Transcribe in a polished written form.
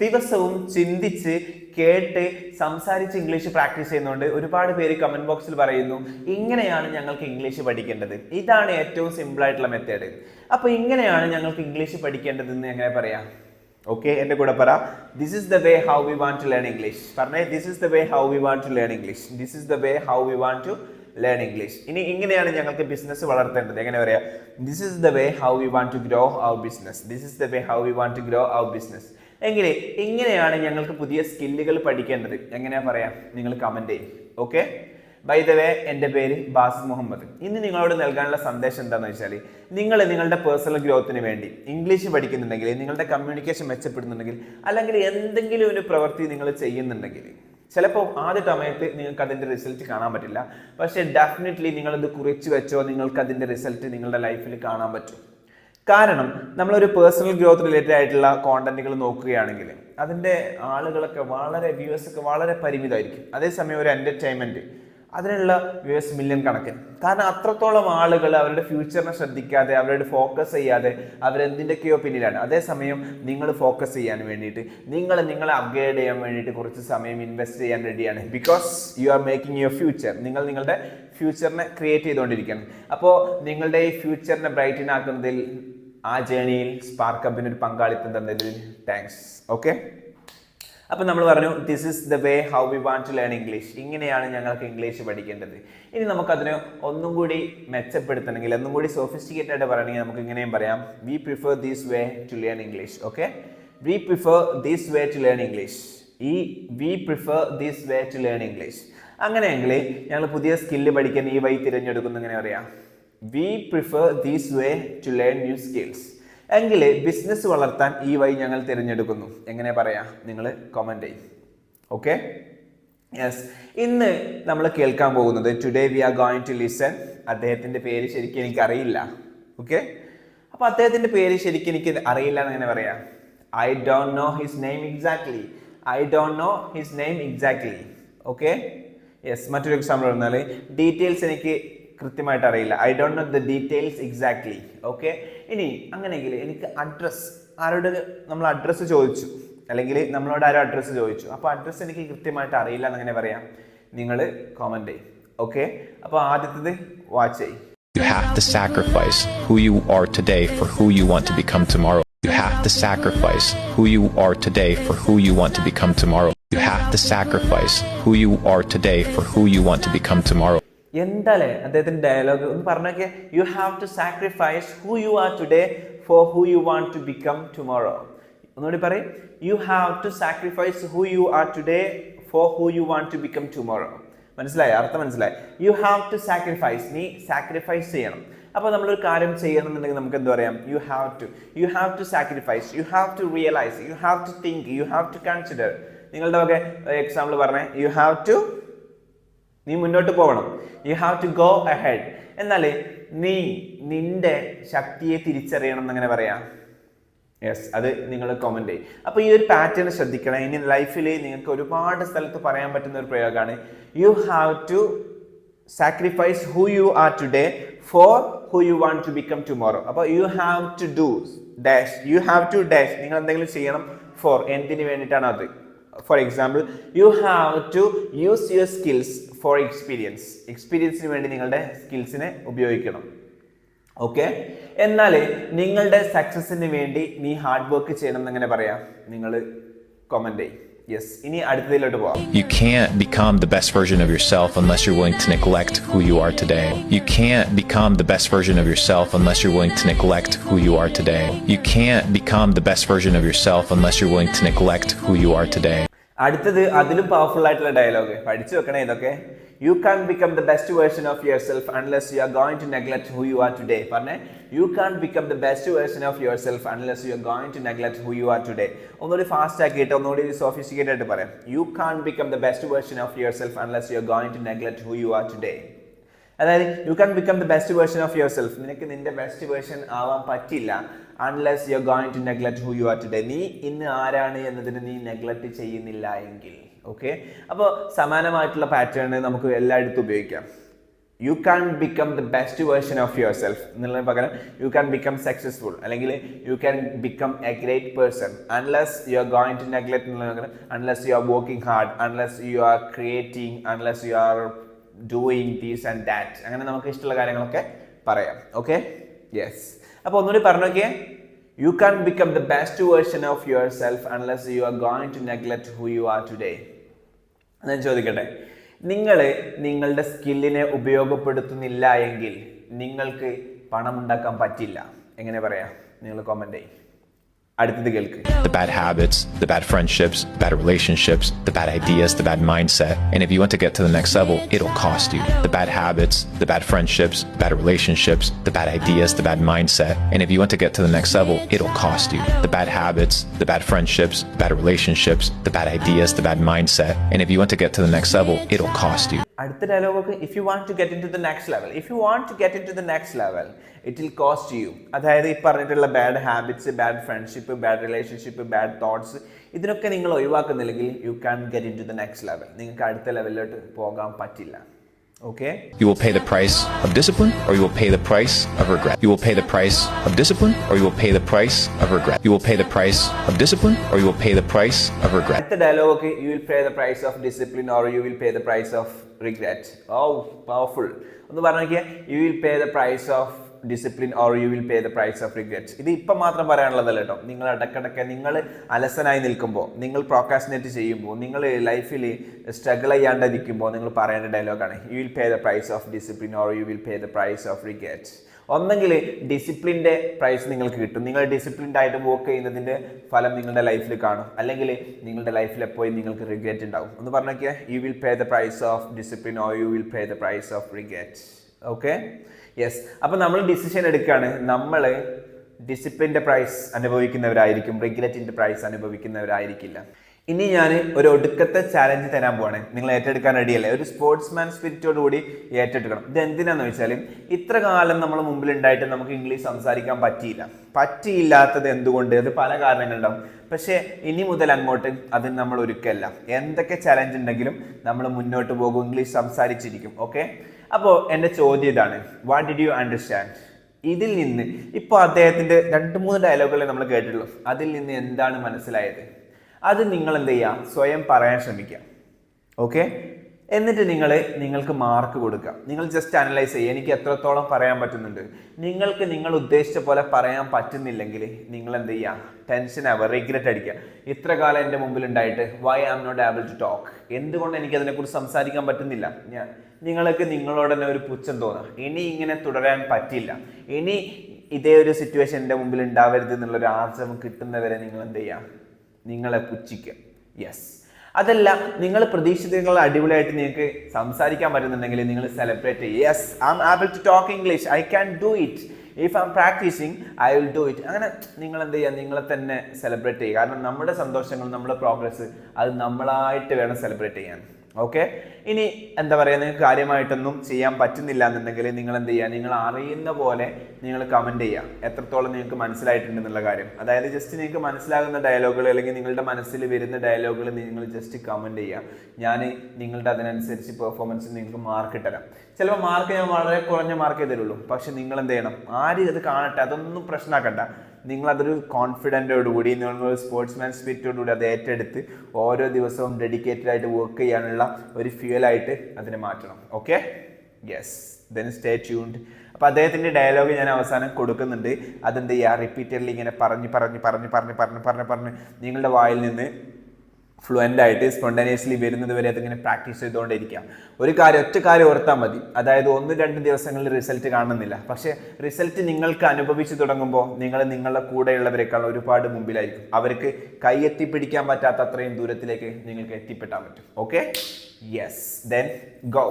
ദിവസവും ചിന്തിച്ച് കേട്ട് സംസാരിച്ച് ഇംഗ്ലീഷ് പ്രാക്ടീസ് ചെയ്യുന്നതുകൊണ്ട് ഒരുപാട് പേര് കമന്റ് ബോക്സിൽ പറയുന്നു ഇങ്ങനെയാണ് ഞങ്ങൾക്ക് ഇംഗ്ലീഷ് പഠിക്കേണ്ടത്, ഇതാണ് ഏറ്റവും സിമ്പിൾ ആയിട്ടുള്ള മെത്തേഡ്. അപ്പൊ ഇങ്ങനെയാണ് ഞങ്ങൾക്ക് ഇംഗ്ലീഷ് പഠിക്കേണ്ടത് എന്ന് എങ്ങനെ പറയാം? ഓക്കെ, എന്റെ കൂടെ പറ. This is the way how we want to learn English. പറഞ്ഞേ, this is the way how we want to learn English. This is the way how we want to learn English. ഇനി ഇങ്ങനെയാണ് ഞങ്ങൾക്ക് business വളർത്തേണ്ടത്. എങ്ങനെ പറയാം? This is the way how we want to grow our business. This is the way how we want to grow our business. എങ്കിൽ ഇങ്ങനെയാണ് ഞങ്ങൾക്ക് പുതിയ സ്കില്ലുകൾ പഠിക്കേണ്ടത്. എങ്ങനെയാ പറയാം? നിങ്ങൾ കമന്റ് ചെയ്യും. ഓക്കെ, ബൈ ദ വേ, എൻ്റെ പേര് ബാസിൽ മുഹമ്മദ്. ഇന്ന് നിങ്ങളോട് നൽകാനുള്ള സന്ദേശം എന്താണെന്ന് വെച്ചാൽ, നിങ്ങൾ നിങ്ങളുടെ പേഴ്സണൽ ഗ്രോത്തിന് വേണ്ടി ഇംഗ്ലീഷ് പഠിക്കുന്നുണ്ടെങ്കിൽ, നിങ്ങളുടെ കമ്മ്യൂണിക്കേഷൻ മെച്ചപ്പെടുന്നുണ്ടെങ്കിൽ, അല്ലെങ്കിൽ എന്തെങ്കിലും ഒരു പ്രവൃത്തി നിങ്ങൾ ചെയ്യുന്നുണ്ടെങ്കിൽ, ചിലപ്പോൾ ആദ്യ സമയത്ത് നിങ്ങൾക്ക് അതിൻ്റെ റിസൾട്ട് കാണാൻ പറ്റില്ല. പക്ഷേ ഡെഫിനറ്റ്ലി നിങ്ങളത് കുറിച്ച് വെച്ചോ, നിങ്ങൾക്ക് അതിൻ്റെ റിസൾട്ട് നിങ്ങളുടെ ലൈഫിൽ കാണാൻ പറ്റും. കാരണം നമ്മളൊരു പേഴ്സണൽ ഗ്രോത്ത് റിലേറ്റഡ് ആയിട്ടുള്ള കോണ്ടന്റുകൾ നോക്കുകയാണെങ്കിൽ അതിൻ്റെ ആളുകളൊക്കെ വ്യൂവേഴ്സ് ഒക്കെ വളരെ പരിമിതമായിരിക്കും. അതേസമയം ഒരു എൻ്റർടൈൻമെൻറ്റ് അതിനുള്ള വ്യൂവേഴ്സ് മില്യൺ കണക്കിന്. കാരണം അത്രത്തോളം ആളുകൾ അവരുടെ ഫ്യൂച്ചറിനെ ശ്രദ്ധിക്കാതെ, അവരുടെ ഫോക്കസ് ചെയ്യാതെ അവരെന്തിൻ്റെയൊക്കെയോ പിന്നിലാണ്. അതേസമയം നിങ്ങൾ ഫോക്കസ് ചെയ്യാൻ വേണ്ടിയിട്ട്, നിങ്ങളെ അപ്ഗ്രേഡ് ചെയ്യാൻ വേണ്ടിയിട്ട് കുറച്ച് സമയം ഇൻവെസ്റ്റ് ചെയ്യാൻ റെഡിയാണ്. Because you are making your future. നിങ്ങളുടെ ഫ്യൂച്ചറിനെ ക്രിയേറ്റ് ചെയ്തുകൊണ്ടിരിക്കുകയാണ്. അപ്പോൾ നിങ്ങളുടെ ഈ ഫ്യൂച്ചറിനെ ബ്രൈറ്റൻ ആക്കുന്നതിൽ, ആ ജേണിയിൽ സ്പാർക്ക് ഹബിന് ഒരു പങ്കാളിത്തം തന്നതിൽ താങ്ക്സ്. ഓക്കെ, അപ്പം നമ്മൾ പറഞ്ഞു this is the way how we want to learn English. ഇങ്ങനെയാണ് ഞങ്ങൾക്ക് ഇംഗ്ലീഷ് പഠിക്കേണ്ടത്. ഇനി നമുക്കതിനെ ഒന്നും കൂടി മെച്ചപ്പെടുത്തണമെങ്കിൽ, ഒന്നും കൂടി സോഫിസ്റ്റിക്കേറ്റഡ് ആയിട്ട് പറയണമെങ്കിൽ നമുക്ക് ഇങ്ങനെയും പറയാം, we prefer this way to learn English. Okay, we prefer this way to learn English. We prefer this way to learn English. അങ്ങനെയെങ്കിൽ ഞങ്ങൾ പുതിയ സ്കില്ല് പഠിക്കാൻ ഈ വഴി തിരഞ്ഞെടുക്കുന്നു. എങ്ങനെ പറയാം? We prefer this way to learn new skills. എങ്കിൽ ബിസിനസ് വളർത്താൻ ഈ വഴി ഞങ്ങൾ തിരഞ്ഞെടുക്കുന്നു. എങ്ങനെ പറയാം? നിങ്ങൾ കമന്റ് ചെയ്യും. Okay, yes. ഇന്ന് നമ്മൾ കേൾക്കാൻ പോകുന്നത്, today we are going to listen. അദ്ദേഹത്തിന്റെ പേര് ശരിക്കും എനിക്ക് അറിയില്ല. ഓക്കെ, അപ്പൊ അദ്ദേഹത്തിന്റെ പേര് ശരിക്കും എനിക്ക് അറിയില്ല എന്ന് എങ്ങനെ പറയാം? I don't know his name exactly. I don't know his name exactly. Okay, yes. മറ്റൊരു എക്സാമ്പിൾ പറഞ്ഞാൽ, ഡീറ്റെയിൽസ് എനിക്ക് കൃത്യമായിട്ട് അറിയില്ല. I don't know the details exactly. Okay, ഇനി അങ്ങനെയെങ്കിൽ എനിക്ക് അഡ്രസ്സ്, ആരോട് നമ്മൾ അഡ്രസ്സ് ചോദിച്ചു, അല്ലെങ്കിൽ നമ്മളോട് ആരോ അഡ്രസ്സ് ചോദിച്ചു, അപ്പോൾ അഡ്രസ്സ് എനിക്ക് കൃത്യമായിട്ട് അറിയില്ല എന്നങ്ങനെ പറയാം? നിങ്ങൾ കമന്റ് ചെയ്യും. ഓക്കെ, അപ്പോൾ ആദ്യത്തേത് വാച്ച് ചെയ്യും. You have to sacrifice who you are today for who you want to become tomorrow. You have to sacrifice who you are today for who you want to become tomorrow. You have to sacrifice who you are today for who you want to become tomorrow. എന്താല്ലേ അദ്ദേഹത്തിന്റെ dialogue ഒന്ന് പറഞ്ഞൊക്കെ? You have to sacrifice who you are today for who you want to become tomorrow. ഒന്നുകൂടി പറയും, you have to sacrifice who you are today for who you want to become tomorrow. മനസ്സിലായി? അർത്ഥം മനസ്സിലായി? You have to sacrifice, നീ sacrifice ചെയ്യണം. അപ്പോൾ നമ്മളൊരു കാര്യം ചെയ്യണമെന്നുണ്ടെങ്കിൽ നമുക്ക് എന്ത് പറയാം? You have to sacrifice, you have to realise, you have to think, you have to consider. നിങ്ങളുടെ വക എക്സാമ്പിൾ പറഞ്ഞേ, യു ഹാവ് ടു, നീ മുന്നോട്ട് പോകണം. You have to go ahead. എന്നാൽ നീ നിന്റെ ശക്തിയെ തിരിച്ചറിയണം എന്നങ്ങനെ പറയാം? യെസ്, അത് നിങ്ങൾ കമന്റ് ചെയ്യും. അപ്പോൾ ഈ ഒരു പാറ്റേൺ ശ്രദ്ധിക്കണം. ഇനി ലൈഫിൽ നിങ്ങൾക്ക് ഒരുപാട് സ്ഥലത്ത് പറയാൻ പറ്റുന്ന ഒരു പ്രയോഗമാണ്, you have to sacrifice who you are today for who you want to become tomorrow. അപ്പോൾ you have to do dash, you have to dash, നിങ്ങൾ എന്തെങ്കിലും ചെയ്യണം. ഫോർ, എന്തിനു വേണ്ടിയിട്ടാണ് അത്? For example, you have to use your skills for experience. എക്സ്പീരിയൻസിന് വേണ്ടി നിങ്ങളുടെ സ്കിൽസിനെ ഉപയോഗിക്കണം. ഓക്കെ, എന്നാൽ നിങ്ങളുടെ സക്സസിന് വേണ്ടി നീ ഹാർഡ് വർക്ക് ചെയ്യണം എന്നങ്ങനെ പറയാം? നിങ്ങൾ കമന്റ് ചെയ്യും. യെസ്, ഇനി അടുത്തതിലോട്ട് പോവാം. You can't become the best version of yourself unless you're willing to neglect who you are today. You can't become the best version of yourself unless you're willing to neglect who you are today. You can't become the best version of yourself unless you're willing to neglect who you are today. അടുത്തത് അതിലും powerful ആയിട്ടുള്ള dialogue പഠിച്ചു വെക്കണേ ഇതൊക്കെ. You can become the best version of yourself unless you are going to neglect who you are today. പറഞ്ഞേ, you can become the best version of yourself unless you are going to neglect who you are today. ഒന്നുകൂടി fast ആക്കിയിട്ട് ഒന്നുകൂടി sophisticated ആയിട്ട് പറയാം. You can become the best version of yourself unless you are going to neglect who you are today. അതായത് U can become the best version of yourself, നിനക്ക് നിന്റെ best version ആവാൻ പറ്റില്ല unless you are going to neglect who you are today. നീ ഇന്ന് ആരാണ് എന്നതിന് നീ നെഗ്ലക്ട് ചെയ്യുന്നില്ല എങ്കിൽ. ഓക്കെ, അപ്പോൾ സമാനമായിട്ടുള്ള പാറ്റേൺ നമുക്ക് എല്ലായിടത്തും ഉപയോഗിക്കാം. You can become the best version of yourself എന്നുള്ളതിന് പകരം യു ക്യാൻ ബിക്കം സക്സസ്ഫുൾ അല്ലെങ്കിൽ you can become a great person unless you are going to neglect എന്നുള്ളതിന് പകരം unless you are working hard unless you are creating unless you are doing these and that അങ്ങനെ നമുക്ക് ഇഷ്ടമുള്ള കാര്യങ്ങളൊക്കെ പറയാം. Okay, yes. അപ്പോൾ ഒന്നുകൂടി പറഞ്ഞു നോക്കിയേ. You can become the best version of yourself unless you are going to neglect who you are today. ഞാൻ ചോദിക്കട്ടെ, നിങ്ങൾ നിങ്ങളുടെ സ്കില്ലിനെ ഉപയോഗപ്പെടുത്തുന്നില്ല എങ്കിൽ നിങ്ങൾക്ക് പണം ഉണ്ടാക്കാൻ പറ്റില്ല. എങ്ങനെ പറയാം? നിങ്ങൾ കമന്റ് ചെയ്യും. അടുത്തത് കേൾക്ക്. The bad habits, the bad friendships, bad relationships, the bad ideas, the bad mindset. And if you want to get to the next level, it'll cost you. The bad habits, the bad friendships, bad relationships, the bad ideas, the bad mindset. And if you want to get to the next level, it'll cost you. The bad habits, the bad friendships, bad relationships, the bad ideas, the bad mindset. And if you want to get to the next level, it'll cost you. അടുത്ത dialogue, if you want to get into the next level, if you want to get into the next level it will cost you. അതായത് ഈ പറഞ്ഞിട്ടുള്ള bad habits, bad friendship, bad relationship, bad thoughts ഇതിനൊക്കെ നിങ്ങൾ ഒഴിവാക്കുന്നില്ലെങ്കിൽ you can get into the next level. നിങ്ങൾക്ക് അടുത്ത ലെവലിലോട്ട് പോകാൻ പറ്റില്ല. Okay? You will pay the price of discipline or you will pay the price of regret. You will pay the price of discipline or you will pay the price of regret. You will pay the price of discipline or you will pay the price of regret. അടുത്ത dialogue, you will pay the price of discipline or you will pay the price of regret. Oh, powerful. ഒന്ന് പറഞ്ഞു നോക്കിയേ. You will pay the price of discipline or you will pay the price of regret. ഇത് ഇപ്പം മാത്രം പറയാനുള്ളതല്ല കേട്ടോ. നിങ്ങൾ ഇടയ്ക്കിടയ്ക്ക് നിങ്ങൾ അലസനായി നിൽക്കുമ്പോൾ, നിങ്ങൾ പ്രോക്കാസ്റ്റിനേറ്റ് ചെയ്യുമ്പോൾ, നിങ്ങൾ ലൈഫിൽ സ്ട്രഗിൾ ചെയ്യാണ്ടിരിക്കുമ്പോൾ നിങ്ങൾ പറയേണ്ട ഡയലോഗാണ് you will pay the price of discipline or you will pay the price of regret. ഒന്നെങ്കിൽ ഡിസിപ്ലിൻ്റെ പ്രൈസ് നിങ്ങൾക്ക് കിട്ടും, നിങ്ങൾ ഡിസിപ്ലിൻഡ് ആയിട്ട് വർക്ക് ചെയ്യുന്നതിൻ്റെ ഫലം നിങ്ങളുടെ ലൈഫിൽ കാണും, അല്ലെങ്കിൽ നിങ്ങളുടെ ലൈഫിൽ എപ്പോഴും നിങ്ങൾക്ക് റിഗ്രറ്റ് ഉണ്ടാവും. ഒന്ന് പറഞ്ഞു നോക്കിയാൽ you will pay the price of discipline or you will pay the price of regret. Okay, yes. അപ്പോൾ നമ്മൾ ഡിസിഷൻ എടുക്കുകയാണ്, നമ്മൾ ഡിസിപ്ലിൻ്റെ പ്രൈസ് അനുഭവിക്കുന്നവരായിരിക്കും, റിഗ്രറ്റിൻ്റെ പ്രൈസ് അനുഭവിക്കുന്നവരായിരിക്കില്ല. ഇനി ഞാൻ ഒരു ഒടുക്കത്തെ ചാലഞ്ച് തരാൻ പോവാണ്. നിങ്ങൾ ഏറ്റെടുക്കാൻ റെഡിയല്ലേ? ഒരു സ്പോർട്സ്മാൻ സ്പിരിറ്റോട് കൂടി ഏറ്റെടുക്കണം. ഇത് എന്തിനാന്ന് വെച്ചാൽ ഇത്ര കാലം നമ്മൾ മുമ്പിൽ ഉണ്ടായിട്ട് നമുക്ക് ഇംഗ്ലീഷ് സംസാരിക്കാൻ പറ്റിയില്ലാത്തത് എന്തുകൊണ്ട്? അത് പല കാരണങ്ങളുണ്ടാവും. പക്ഷേ ഇനി മുതൽ അങ്ങോട്ട് അതിന് നമ്മൾ ഒരുക്കല്ല. എന്തൊക്കെ ചാലഞ്ച് ഉണ്ടെങ്കിലും നമ്മൾ മുന്നോട്ട് പോകും, ഇംഗ്ലീഷ് സംസാരിച്ചിരിക്കും. ഓക്കെ, അപ്പോൾ എൻ്റെ ചോദ്യം ഇതാണ്, വാട്ട് ഡിഡ് യു അണ്ടർസ്റ്റാൻഡ്? ഇതിൽ നിന്ന് ഇപ്പോൾ അദ്ദേഹത്തിൻ്റെ 2-3 ഡയലോഗുകളെ നമ്മൾ കേട്ടിട്ടുള്ളൂ. അതിൽ നിന്ന് എന്താണ് മനസ്സിലായത്? അത് നിങ്ങൾ എന്ത് ചെയ്യുക? സ്വയം പറയാൻ ശ്രമിക്കുക. ഓക്കെ, എന്നിട്ട് നിങ്ങൾക്ക് മാർക്ക് കൊടുക്കുക. നിങ്ങൾ ജസ്റ്റ് അനലൈസ് ചെയ്യുക, എനിക്ക് എത്രത്തോളം പറയാൻ പറ്റുന്നുണ്ട്. നിങ്ങൾക്ക് നിങ്ങൾ ഉദ്ദേശിച്ച പോലെ പറയാൻ പറ്റുന്നില്ലെങ്കിൽ നിങ്ങൾ എന്ത് ചെയ്യുക? ടെൻഷൻ ആവുക, റിഗ്രറ്റ് അടിക്കുക. ഇത്ര കാലം എൻ്റെ മുമ്പിൽ ഉണ്ടായിട്ട് why I am not able to talk, എന്തുകൊണ്ട് എനിക്ക് അതിനെക്കുറിച്ച് സംസാരിക്കാൻ പറ്റുന്നില്ല? നിങ്ങൾക്ക് നിങ്ങളോട് തന്നെ ഒരു പുച്ഛം തോന്നുക, ഇനി ഇങ്ങനെ തുടരാൻ പറ്റില്ല, ഇനി ഇതേ ഒരു സിറ്റുവേഷൻ എൻ്റെ മുമ്പിൽ ഉണ്ടാവരുത് എന്നുള്ളൊരു ആർജവം കിട്ടുന്നവരെ നിങ്ങൾ എന്ത് ചെയ്യുക? നിങ്ങളെ പുച്ഛിക്കുക. യെസ്, അതല്ല, നിങ്ങൾ പ്രതീക്ഷിച്ചതിനേക്കാൾ അടിപൊളിയായിട്ട് നിങ്ങൾക്ക് സംസാരിക്കാൻ പറ്റുന്നുണ്ടെങ്കിൽ നിങ്ങൾ സെലിബ്രേറ്റ് ചെയ്യുക. Yes, I am able to talk English, I can do it, if I am practising I will do it. അങ്ങനെ നിങ്ങൾ എന്ത് ചെയ്യുക? നിങ്ങളെ തന്നെ സെലിബ്രേറ്റ് ചെയ്യുക. കാരണം നമ്മുടെ സന്തോഷങ്ങൾ, നമ്മുടെ പ്രോഗ്രസ് അത് നമ്മളായിട്ട് വേണം സെലിബ്രേറ്റ് ചെയ്യാൻ. ഓക്കെ, ഇനി എന്താ പറയുക, നിങ്ങൾക്ക് കാര്യമായിട്ടൊന്നും ചെയ്യാൻ പറ്റുന്നില്ല എന്നുണ്ടെങ്കിൽ നിങ്ങൾ എന്ത് ചെയ്യുക? നിങ്ങൾ അറിയുന്ന പോലെ നിങ്ങൾ കമൻറ്റ് ചെയ്യുക, എത്രത്തോളം നിങ്ങൾക്ക് മനസ്സിലായിട്ടുണ്ടെന്നുള്ള കാര്യം. അതായത് ജസ്റ്റ് നിങ്ങൾക്ക് മനസ്സിലാകുന്ന ഡയലോഗുകൾ അല്ലെങ്കിൽ നിങ്ങളുടെ മനസ്സിൽ വരുന്ന ഡയലോഗുകൾ നിങ്ങൾ ജസ്റ്റ് കമൻറ്റ് ചെയ്യുക. ഞാൻ നിങ്ങളുടെ അതിനനുസരിച്ച് പെർഫോമൻസ് നിങ്ങൾക്ക് മാർക്ക് തരാം. ചിലപ്പോൾ മാർക്ക് ഞാൻ വളരെ കുറഞ്ഞ മാർക്കേ തരുള്ളൂ. പക്ഷെ നിങ്ങൾ എന്ത് ചെയ്യണം? ആരും അത് കാണട്ടെ, അതൊന്നും പ്രശ്നമാക്കണ്ട. നിങ്ങളതൊരു കോൺഫിഡൻറ്റോടുകൂടി, നിങ്ങളൊരു സ്പോർട്സ്മാൻ സ്പിരിറ്റോടുകൂടി അത് ഏറ്റെടുത്ത് ഓരോ ദിവസവും ഡെഡിക്കേറ്റഡ് ആയിട്ട് വർക്ക് ചെയ്യാനുള്ള ഒരു ഫ്യൂവലായിട്ട് അതിനെ മാറ്റണം. Okay, yes, then stay tuned. അപ്പോൾ അദ്ദേഹത്തിൻ്റെ ഡയലോഗ് ഞാൻ അവസാനം കൊടുക്കുന്നുണ്ട്. അതെന്ത് ചെയ്യുക? റിപ്പീറ്റഡ്ലി ഇങ്ങനെ പറഞ്ഞ് നിങ്ങളുടെ വായിൽ നിന്ന് ഫ്ലുവൻ്റ് ആയിട്ട് സ്പോണ്ടേനിയസ്ലി വരുന്നത് വരെ അതിങ്ങനെ പ്രാക്ടീസ് ചെയ്തുകൊണ്ടിരിക്കുക. ഒറ്റ കാര്യം ഓർത്താൽ മതി. അതായത് 1-2 ദിവസങ്ങളിൽ റിസൾട്ട് കാണുന്നില്ല, പക്ഷേ റിസൾട്ട് നിങ്ങൾക്ക് അനുഭവിച്ചു തുടങ്ങുമ്പോൾ നിങ്ങൾ നിങ്ങളുടെ കൂടെയുള്ളവരെക്കാൾ ഒരുപാട് മുമ്പിലായിരിക്കും. അവർക്ക് കൈയെത്തി പിടിക്കാൻ പറ്റാത്ത അത്രയും ദൂരത്തിലേക്ക് നിങ്ങൾക്ക് എത്തിപ്പെട്ടാൻ പറ്റും. Okay, yes, then go.